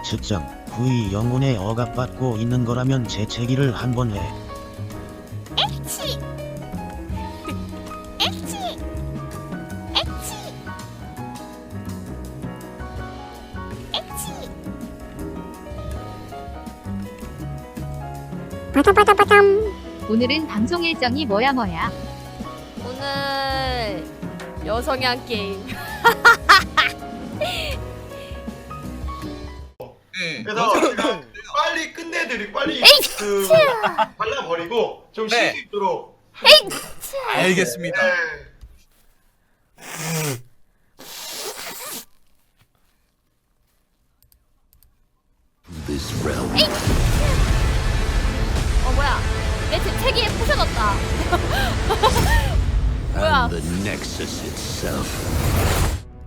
측정 V 영혼에 억압받고 있는 거라면 재채기를 한번 해. 엑치 엑치 엑치 엑치 오늘은 방송 일정이 뭐야? 오늘 여성향 게임. 그래서 제가 빨리 끝내드리고 빨리 그 발라버리고 좀 쉴 수 네. 있도록 알겠습니다. 네. 뭐야? 내 재채기에 부셔졌다. 뭐야?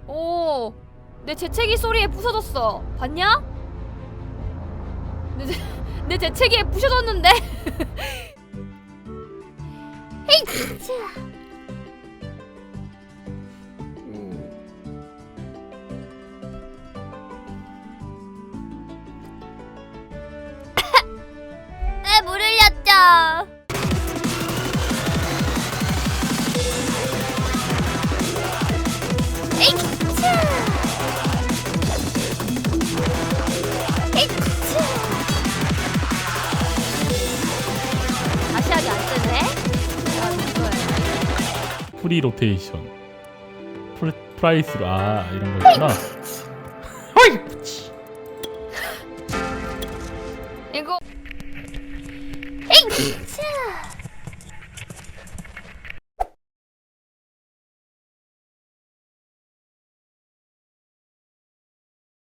오, 내 재채기 소리에 부서졌어. 봤냐? 내 재채기에 부셔졌는데. 헤이, 물 흘렸죠. 에이, 다시 하기 안 뜨네? 아, 이거야. 프리 로테이션 프라이스로 이런 거구나. 이거. 에이,